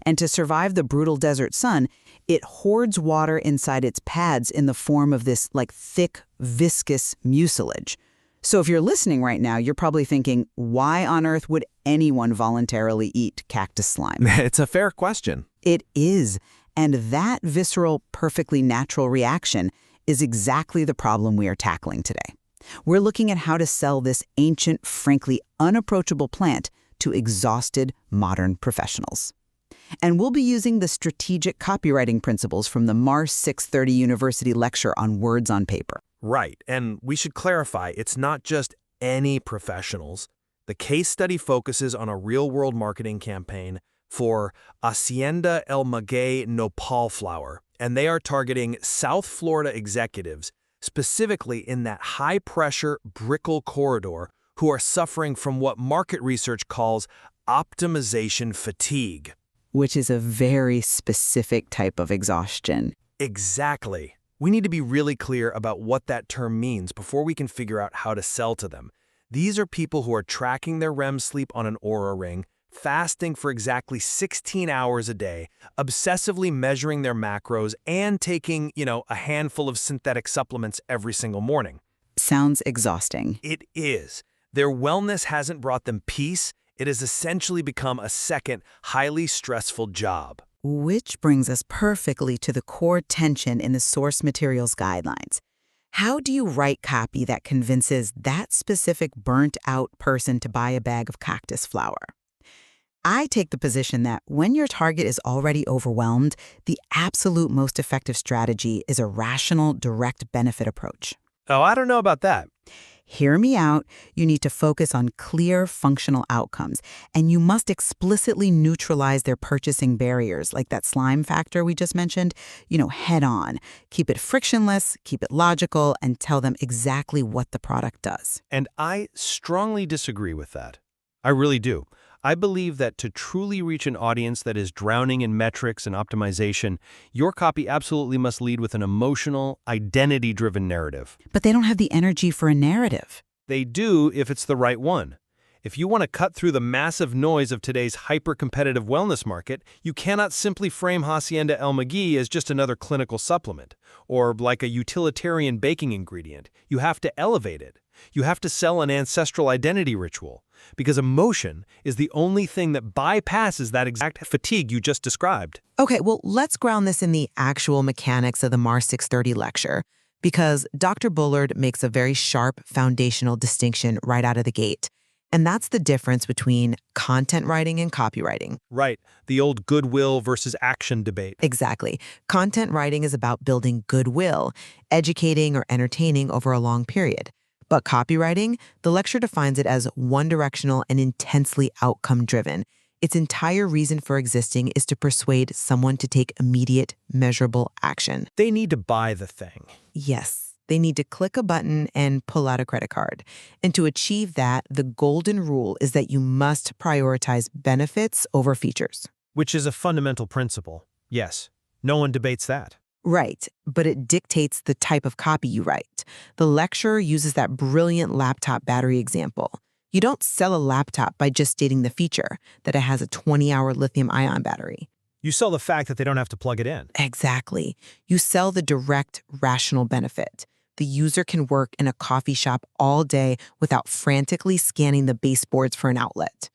And to survive the brutal desert sun, it hoards water inside its pads in the form of this thick, viscous mucilage. So if you're listening right now, you're probably thinking, why on earth would anyone voluntarily eat cactus slime? It's a fair question. It is. And that visceral, perfectly natural reaction is exactly the problem we are tackling today. We're looking at how to sell this ancient, frankly unapproachable plant to exhausted modern professionals. And we'll be using the strategic copywriting principles from the Mars 630 University lecture on words on paper. Right, and we should clarify, it's not just any professionals. The case study focuses on a real-world marketing campaign for Hacienda el Maguey Nopal flower, and they are targeting South Florida executives, specifically in that high-pressure Brickell corridor, who are suffering from what market research calls optimization fatigue. Which is a very specific type of exhaustion. Exactly. We need to be really clear about what that term means before we can figure out how to sell to them. These are people who are tracking their REM sleep on an Oura ring, fasting for exactly 16 hours a day, obsessively measuring their macros, and taking, a handful of synthetic supplements every single morning. Sounds exhausting. It is. Their wellness hasn't brought them peace. It has essentially become a second, highly stressful job. Which brings us perfectly to the core tension in the source materials guidelines. How do you write copy that convinces that specific burnt-out person to buy a bag of cactus flower? I take the position that when your target is already overwhelmed, the absolute most effective strategy is a rational, direct benefit approach. Oh, I don't know about that. Hear me out. You need to focus on clear functional outcomes, and you must explicitly neutralize their purchasing barriers, like that slime factor we just mentioned, head on. Keep it frictionless, keep it logical, and tell them exactly what the product does. And I strongly disagree with that. I really do. I believe that to truly reach an audience that is drowning in metrics and optimization, your copy absolutely must lead with an emotional, identity-driven narrative. But they don't have the energy for a narrative. They do if it's the right one. If you want to cut through the massive noise of today's hyper-competitive wellness market, you cannot simply frame Hacienda El Maguey as just another clinical supplement, or like a utilitarian baking ingredient. You have to elevate it. You have to sell an ancestral identity ritual, because emotion is the only thing that bypasses that exact fatigue you just described. Okay, well, let's ground this in the actual mechanics of the Mars 630 lecture, because Dr. Bullard makes a very sharp foundational distinction right out of the gate. And that's the difference between content writing and copywriting. Right, the old goodwill versus action debate. Exactly. Content writing is about building goodwill, educating or entertaining over a long period. But copywriting, the lecture defines it as one-directional and intensely outcome-driven. Its entire reason for existing is to persuade someone to take immediate, measurable action. They need to buy the thing. Yes. They need to click a button and pull out a credit card. And to achieve that, the golden rule is that you must prioritize benefits over features. Which is a fundamental principle. Yes, no one debates that. Right, but it dictates the type of copy you write. The lecturer uses that brilliant laptop battery example. You don't sell a laptop by just stating the feature, that it has a 20-hour lithium-ion battery. You sell the fact that they don't have to plug it in. Exactly. You sell the direct, rational benefit. The user can work in a coffee shop all day without frantically scanning the baseboards for an outlet.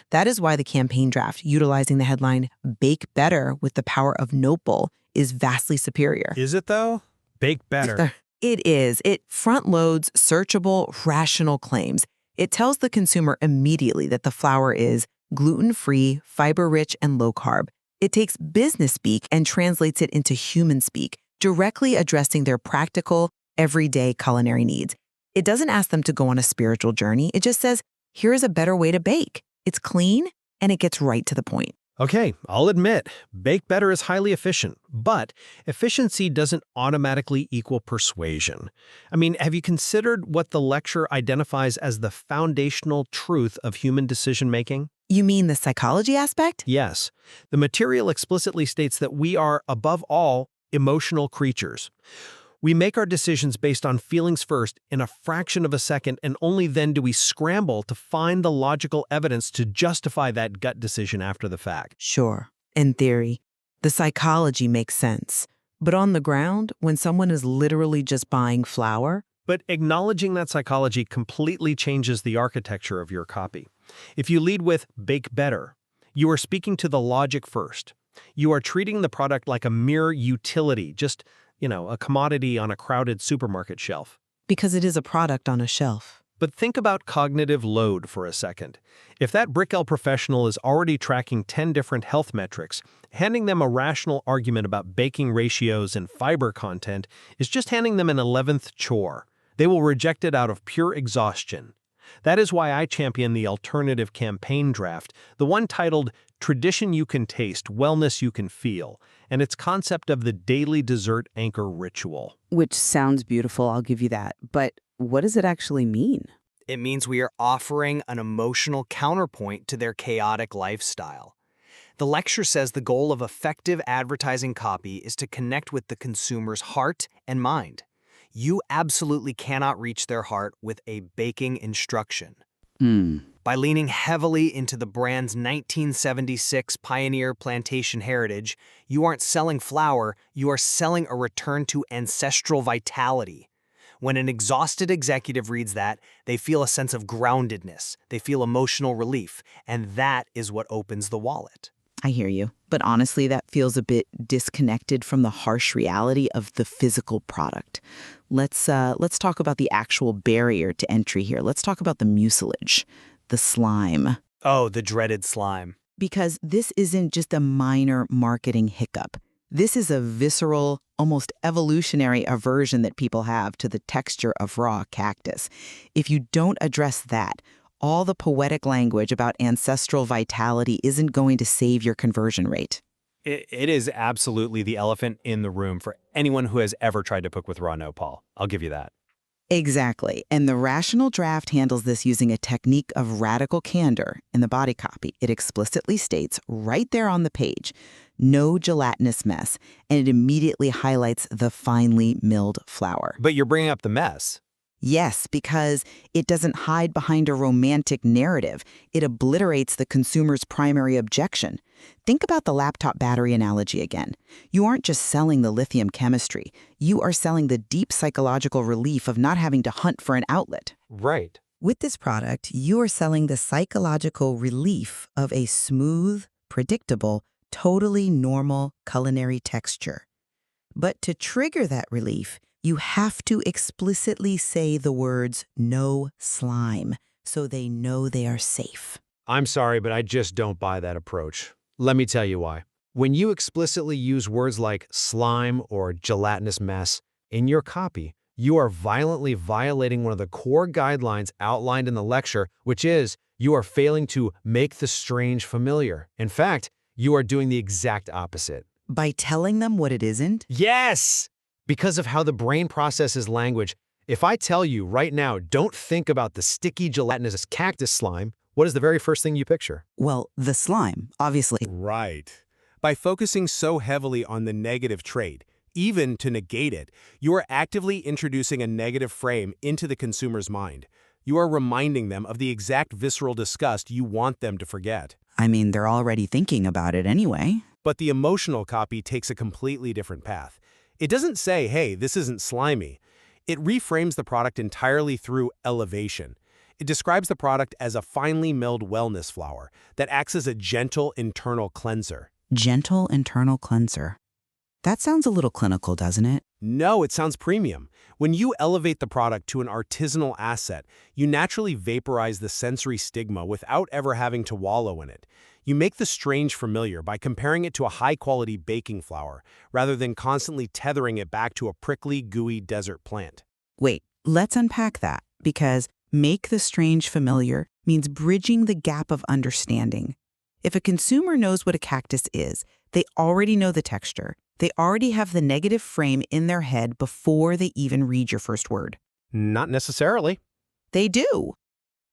That is why the campaign draft, utilizing the headline, "Bake Better with the Power of Nopal," is vastly superior. Is it, though? Bake better. It is. It front-loads searchable, rational claims. It tells the consumer immediately that the flour is gluten-free, fiber-rich, and low-carb. It takes business speak and translates it into human speak, directly addressing their practical, everyday culinary needs. It doesn't ask them to go on a spiritual journey. It just says, here is a better way to bake. It's clean, and it gets right to the point. Okay, I'll admit, bake better is highly efficient, but efficiency doesn't automatically equal persuasion. I mean, have you considered what the lecture identifies as the foundational truth of human decision-making? You mean the psychology aspect? Yes. The material explicitly states that we are, above all, emotional creatures. We make our decisions based on feelings first in a fraction of a second, and only then do we scramble to find the logical evidence to justify that gut decision after the fact. Sure. In theory, the psychology makes sense. But on the ground, when someone is literally just buying flour, But acknowledging that psychology completely changes the architecture of your copy. If you lead with "bake better," you are speaking to the logic first. You are treating the product like a mere utility, just, a commodity on a crowded supermarket shelf. because it is a product on a shelf. But think about cognitive load for a second. If that Brickell professional is already tracking 10 different health metrics, handing them a rational argument about baking ratios and fiber content is just handing them an 11th chore. They will reject it out of pure exhaustion. That is why I champion the alternative campaign draft, the one titled Tradition You Can Taste, Wellness You Can Feel, and its concept of the daily dessert anchor ritual. Which sounds beautiful, I'll give you that. But what does it actually mean? It means we are offering an emotional counterpoint to their chaotic lifestyle. The lecture says the goal of effective advertising copy is to connect with the consumer's heart and mind. You absolutely cannot reach their heart with a baking instruction. By leaning heavily into the brand's 1976 Pioneer Plantation heritage, you aren't selling flour, you are selling a return to ancestral vitality. When an exhausted executive reads that, they feel a sense of groundedness, they feel emotional relief, and that is what opens the wallet. I hear you. But honestly, that feels a bit disconnected from the harsh reality of the physical product. Let's talk about the actual barrier to entry here. Let's talk about the mucilage, the slime. Oh, the dreaded slime. Because this isn't just a minor marketing hiccup. This is a visceral, almost evolutionary aversion that people have to the texture of raw cactus. If you don't address that, all the poetic language about ancestral vitality isn't going to save your conversion rate. It is absolutely the elephant in the room for anyone who has ever tried to cook with raw nopal. I'll give you that. Exactly. And the rational draft handles this using a technique of radical candor in the body copy. It explicitly states right there on the page, no gelatinous mess, and it immediately highlights the finely milled flour. But you're bringing up the mess. Yes, because it doesn't hide behind a romantic narrative. It obliterates the consumer's primary objection. Think about the laptop battery analogy again. You aren't just selling the lithium chemistry. You are selling the deep psychological relief of not having to hunt for an outlet. Right. With this product, you are selling the psychological relief of a smooth, predictable, totally normal culinary texture. But to trigger that relief, you have to explicitly say the words "no slime" so they know they are safe. I'm sorry, but I just don't buy that approach. Let me tell you why. When you explicitly use words like slime or gelatinous mess in your copy, you are violently violating one of the core guidelines outlined in the lecture, which is you are failing to make the strange familiar. In fact, you are doing the exact opposite. By telling them what it isn't? Yes! Because of how the brain processes language, if I tell you right now, don't think about the sticky gelatinous cactus slime, what is the very first thing you picture? Well, the slime, obviously. Right. By focusing so heavily on the negative trait, even to negate it, you are actively introducing a negative frame into the consumer's mind. You are reminding them of the exact visceral disgust you want them to forget. I mean, they're already thinking about it anyway. But the emotional copy takes a completely different path. It doesn't say, hey, this isn't slimy. It reframes the product entirely through elevation. It describes the product as a finely milled wellness flour that acts as a gentle internal cleanser. Gentle internal cleanser. That sounds a little clinical, doesn't it? No, it sounds premium. When you elevate the product to an artisanal asset, you naturally vaporize the sensory stigma without ever having to wallow in it. You make the strange familiar by comparing it to a high-quality baking flour, rather than constantly tethering it back to a prickly, gooey desert plant. Wait, let's unpack that, because make the strange familiar means bridging the gap of understanding. If a consumer knows what a cactus is, they already know the texture. They already have the negative frame in their head before they even read your first word. Not necessarily. They do.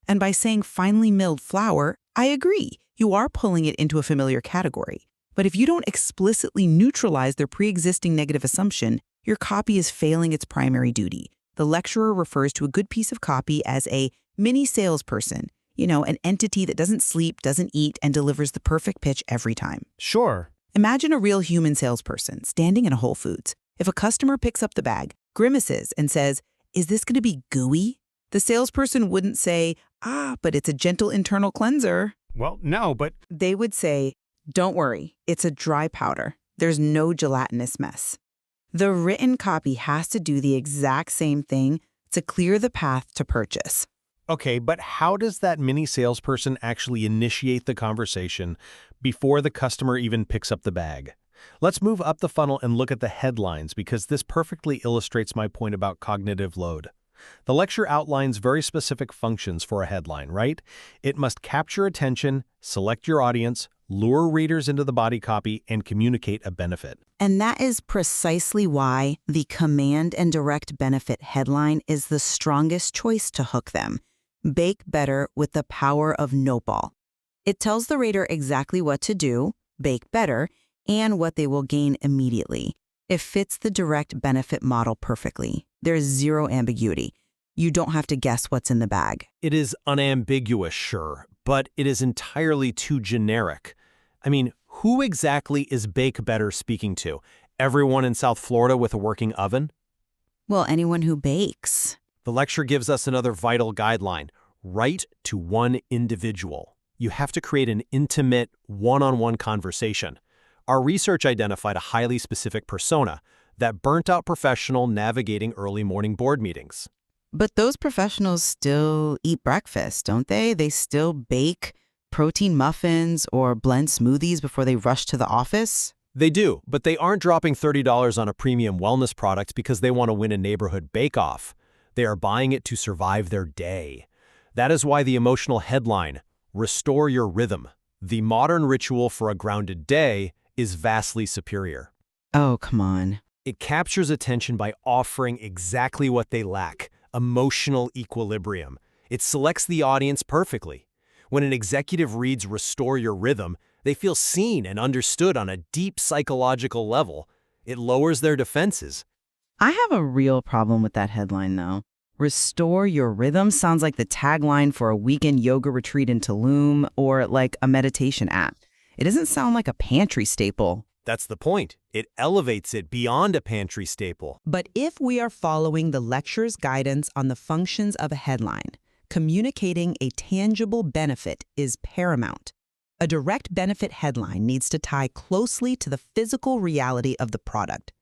And by saying finely milled flour, I agree. You are pulling it into a familiar category. But if you don't explicitly neutralize their pre-existing negative assumption, your copy is failing its primary duty. The lecturer refers to a good piece of copy as a mini salesperson, an entity that doesn't sleep, doesn't eat, and delivers the perfect pitch every time. Sure. Imagine a real human salesperson standing in a Whole Foods. If a customer picks up the bag, grimaces, and says, "Is this going to be gooey?" The salesperson wouldn't say, but it's a gentle internal cleanser." Well, no, but They would say, "Don't worry, it's a dry powder. There's no gelatinous mess." The written copy has to do the exact same thing to clear the path to purchase. okay, but how does that mini salesperson actually initiate the conversation before the customer even picks up the bag? Let's move up the funnel and look at the headlines because this perfectly illustrates my point about cognitive load. The lecture outlines very specific functions for a headline, right? It must capture attention, select your audience, lure readers into the body copy, and communicate a benefit. And that is precisely why the command and direct benefit headline is the strongest choice to hook them. Bake better with the power of Nopal. It tells the reader exactly what to do, bake better, and what they will gain immediately. It fits the direct benefit model perfectly. There's zero ambiguity. You don't have to guess what's in the bag. It is unambiguous, sure, but it is entirely too generic. I mean, who exactly is Bake Better speaking to? Everyone in South Florida with a working oven? Well, anyone who bakes. The lecture gives us another vital guideline: write to one individual. You have to create an intimate, one-on-one conversation. Our research identified a highly specific persona, that burnt-out professional navigating early morning board meetings. But those professionals still eat breakfast, don't they? They still bake protein muffins or blend smoothies before they rush to the office? They do, but they aren't dropping $30 on a premium wellness product because they want to win a neighborhood bake-off. They are buying it to survive their day. That is why the emotional headline, "Restore Your Rhythm, the modern ritual for a grounded day," is vastly superior. Oh, come on. It captures attention by offering exactly what they lack: emotional equilibrium. It selects the audience perfectly. When an executive reads "Restore Your Rhythm," they feel seen and understood on a deep psychological level. It lowers their defenses. I have a real problem with that headline, though. Restore Your Rhythm sounds like the tagline for a weekend yoga retreat in Tulum or like a meditation app. It doesn't sound like a pantry staple. That's the point. It elevates it beyond a pantry staple. But if we are following the lecture's guidance on the functions of a headline, communicating a tangible benefit is paramount. A direct benefit headline needs to tie closely to the physical reality of the product.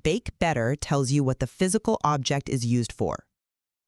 Bake Better tells you what the physical object is used for.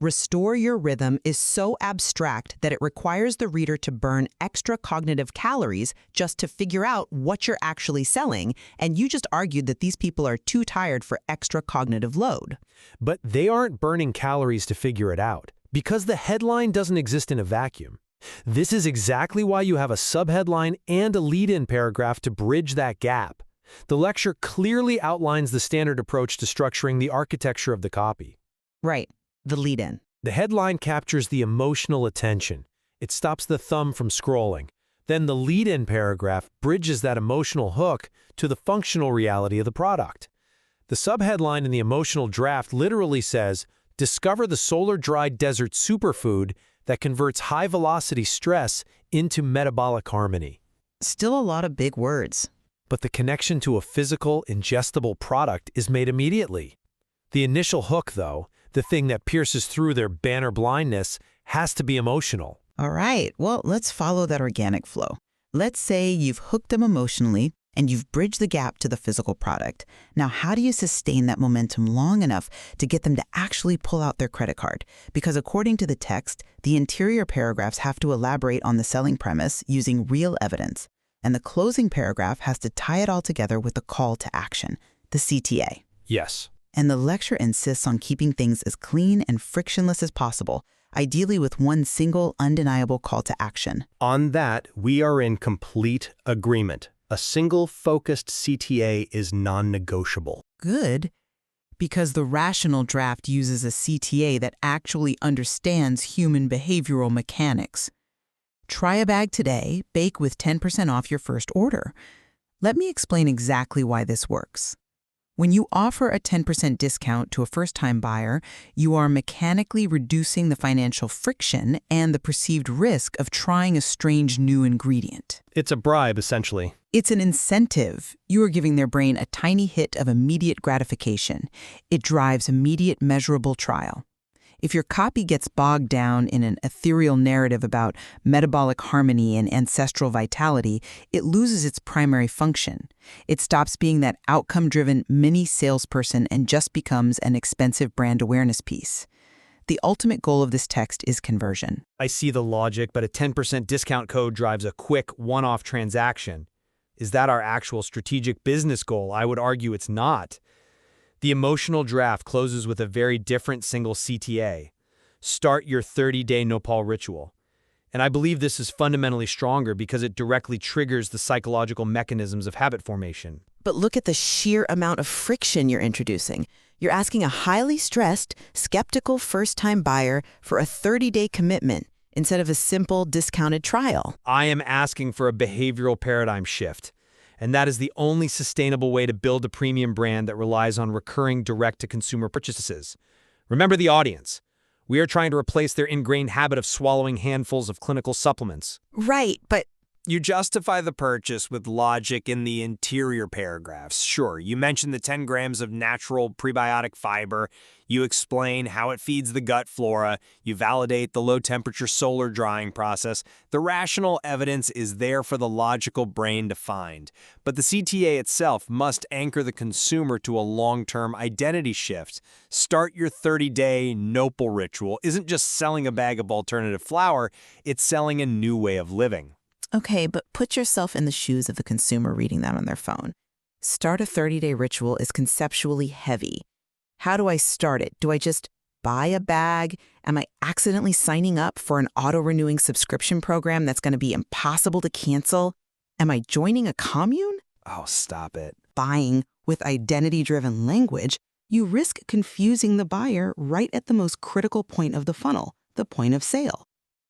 Restore Your Rhythm is so abstract that it requires the reader to burn extra cognitive calories just to figure out what you're actually selling, and you just argued that these people are too tired for extra cognitive load. But they aren't burning calories to figure it out, because the headline doesn't exist in a vacuum. This is exactly why you have a subheadline and a lead-in paragraph to bridge that gap. The lecture clearly outlines the standard approach to structuring the architecture of the copy. Right, the lead-in. The headline captures the emotional attention. It stops the thumb from scrolling. Then the lead-in paragraph bridges that emotional hook to the functional reality of the product. The subheadline in the emotional draft literally says, "Discover the solar-dried desert superfood that converts high-velocity stress into metabolic harmony." Still a lot of big words. But the connection to a physical, ingestible product is made immediately. The initial hook, though, the thing that pierces through their banner blindness, has to be emotional. All right, well, let's follow that organic flow. Let's say you've hooked them emotionally and you've bridged the gap to the physical product. Now, how do you sustain that momentum long enough to get them to actually pull out their credit card? Because according to the text, the interior paragraphs have to elaborate on the selling premise using real evidence. And the closing paragraph has to tie it all together with the call to action, the CTA. Yes. And the lecture insists on keeping things as clean and frictionless as possible, ideally with one single, undeniable call to action. On that, we are in complete agreement. A single focused CTA is non-negotiable. Good, because the rational draft uses a CTA that actually understands human behavioral mechanics. Try a bag today, bake with 10% off your first order. Let me explain exactly why this works. When you offer a 10% discount to a first-time buyer, you are mechanically reducing the financial friction and the perceived risk of trying a strange new ingredient. It's a bribe, essentially. It's an incentive. You are giving their brain a tiny hit of immediate gratification. It drives immediate measurable trial. If your copy gets bogged down in an ethereal narrative about metabolic harmony and ancestral vitality, it loses its primary function. It stops being that outcome-driven mini salesperson and just becomes an expensive brand awareness piece. The ultimate goal of this text is conversion. I see the logic, but a 10% discount code drives a quick one-off transaction. Is that our actual strategic business goal? I would argue it's not. The emotional draft closes with a very different single CTA. Start your 30-day Nopal ritual. And I believe this is fundamentally stronger because it directly triggers the psychological mechanisms of habit formation. But look at the sheer amount of friction you're introducing. You're asking a highly stressed, skeptical first-time buyer for a 30-day commitment instead of a simple, discounted trial. I am asking for a behavioral paradigm shift. And that is the only sustainable way to build a premium brand that relies on recurring direct-to-consumer purchases. Remember the audience. We are trying to replace their ingrained habit of swallowing handfuls of clinical supplements. Right, but You justify the purchase with logic in the interior paragraphs. Sure, you mention the 10 grams of natural prebiotic fiber. You explain how it feeds the gut flora. You validate the low-temperature solar drying process. The rational evidence is there for the logical brain to find. But the CTA itself must anchor the consumer to a long-term identity shift. Start your 30-day Nopal ritual isn't just selling a bag of alternative flour, it's selling a new way of living. okay, but put yourself in the shoes of the consumer reading that on their phone. Start a 30-day ritual is conceptually heavy. How do I start it? Do I just buy a bag? Am I accidentally signing up for an auto-renewing subscription program that's going to be impossible to cancel? Am I joining a commune? Oh, stop it. Buying with identity-driven language, you risk confusing the buyer right at the most critical point of the funnel, the point of sale.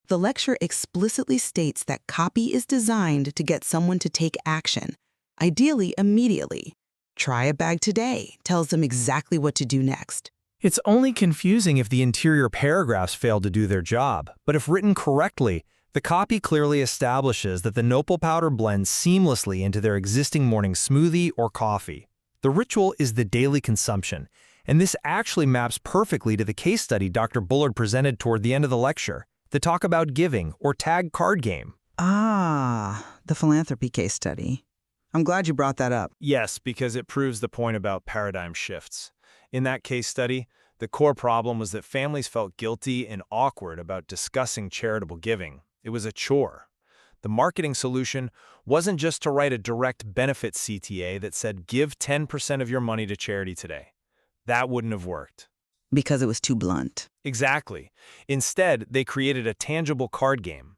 The lecture explicitly states that copy is designed to get someone to take action, ideally immediately. Try a bag today tells them exactly what to do next. It's only confusing if the interior paragraphs fail to do their job, but if written correctly, the copy clearly establishes that the Nopal powder blends seamlessly into their existing morning smoothie or coffee. The ritual is the daily consumption, and this actually maps perfectly to the case study Dr. Bullard presented toward the end of the lecture, the Talk About Giving or tag card game. Ah, the philanthropy case study. I'm glad you brought that up. Yes, because it proves the point about paradigm shifts. In that case study, the core problem was that families felt guilty and awkward about discussing charitable giving. It was a chore. The marketing solution wasn't just to write a direct benefit CTA that said, give 10% of your money to charity today. That wouldn't have worked. Because it was too blunt. Exactly. Instead, they created a tangible card game.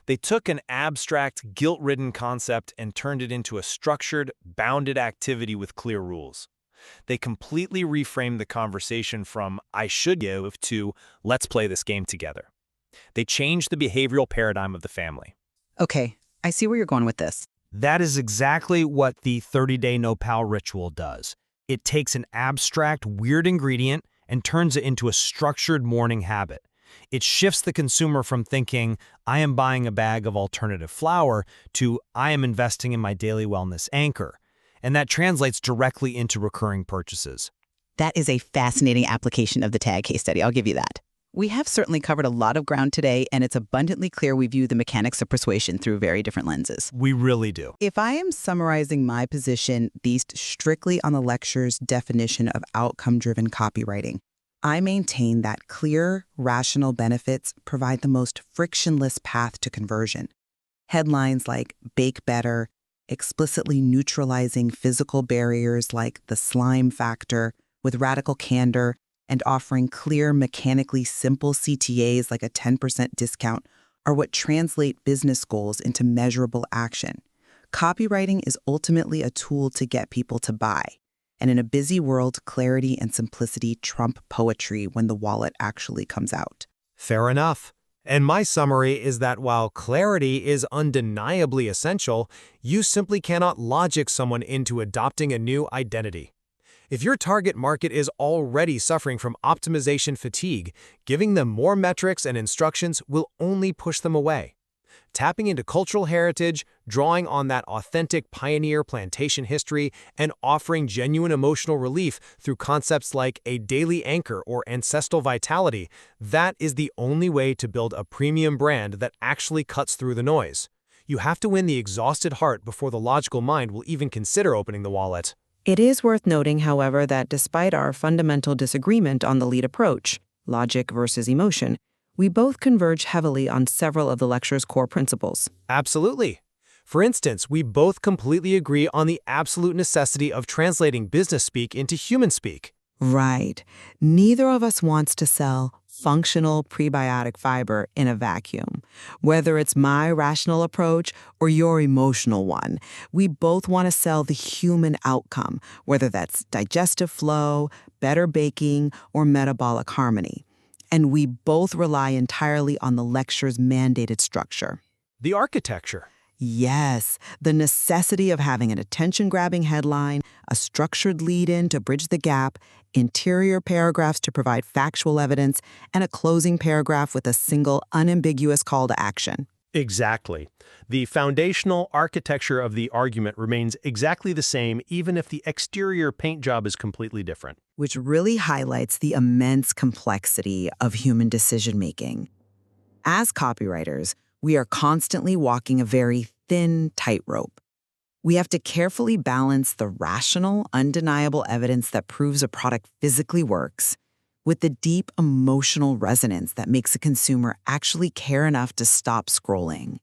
They took an abstract, guilt-ridden concept and turned it into a structured, bounded activity with clear rules. They completely reframed the conversation from, I should give, to, let's play this game together. They changed the behavioral paradigm of the family. Okay, I see where you're going with this. That is exactly what the 30-day Nopal ritual does. It takes an abstract, weird ingredient and turns it into a structured morning habit. It shifts the consumer from thinking, I am buying a bag of alternative flour, to I am investing in my daily wellness anchor. And that translates directly into recurring purchases. That is a fascinating application of the tag case study. I'll give you that. We have certainly covered a lot of ground today, and it's abundantly clear we view the mechanics of persuasion through very different lenses. We really do. If I am summarizing my position based strictly on the lecture's definition of outcome-driven copywriting, I maintain that clear, rational benefits provide the most frictionless path to conversion. Headlines like "Bake Better," explicitly neutralizing physical barriers like the slime factor with radical candor, and offering clear, mechanically simple CTAs like a 10% discount are what translate business goals into measurable action. Copywriting is ultimately a tool to get people to buy. And in a busy world, clarity and simplicity trump poetry when the wallet actually comes out. Fair enough. And my summary is that while clarity is undeniably essential, you simply cannot logic someone into adopting a new identity. If your target market is already suffering from optimization fatigue, giving them more metrics and instructions will only push them away. Tapping into cultural heritage, drawing on that authentic pioneer plantation history, and offering genuine emotional relief through concepts like a daily anchor or ancestral vitality, that is the only way to build a premium brand that actually cuts through the noise. You have to win the exhausted heart before the logical mind will even consider opening the wallet. It is worth noting, however, that despite our fundamental disagreement on the lead approach, logic versus emotion, we both converge heavily on several of the lecture's core principles. Absolutely. For instance, we both completely agree on the absolute necessity of translating business speak into human speak. Right. Neither of us wants to sell functional prebiotic fiber in a vacuum. Whether it's my rational approach or your emotional one, we both want to sell the human outcome, whether that's digestive flow, better baking, or metabolic harmony. And we both rely entirely on the lecture's mandated structure. The architecture. Yes, the necessity of having an attention-grabbing headline, a structured lead-in to bridge the gap, interior paragraphs to provide factual evidence, and a closing paragraph with a single, unambiguous call to action. Exactly. The foundational architecture of the argument remains exactly the same even if the exterior paint job is completely different. Which really highlights the immense complexity of human decision-making. As copywriters, we are constantly walking a very thin tightrope. We have to carefully balance the rational, undeniable evidence that proves a product physically works with the deep emotional resonance that makes a consumer actually care enough to stop scrolling.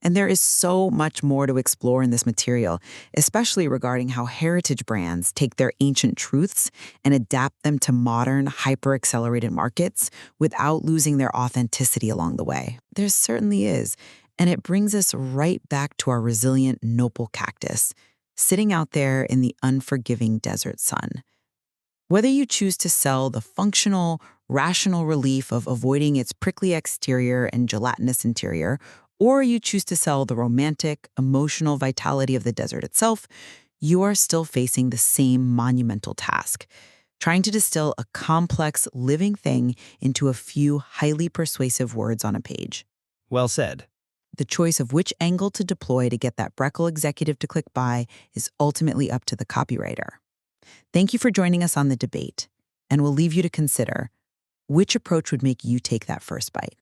And there is so much more to explore in this material, especially regarding how heritage brands take their ancient truths and adapt them to modern, hyper-accelerated markets without losing their authenticity along the way. There certainly is, and it brings us right back to our resilient Nopal cactus, sitting out there in the unforgiving desert sun. Whether you choose to sell the functional, rational relief of avoiding its prickly exterior and gelatinous interior, or you choose to sell the romantic, emotional vitality of the desert itself, you are still facing the same monumental task, trying to distill a complex, living thing into a few highly persuasive words on a page. Well said. The choice of which angle to deploy to get that Breckle executive to click buy is ultimately up to the copywriter. Thank you for joining us on the debate, and we'll leave you to consider which approach would make you take that first bite.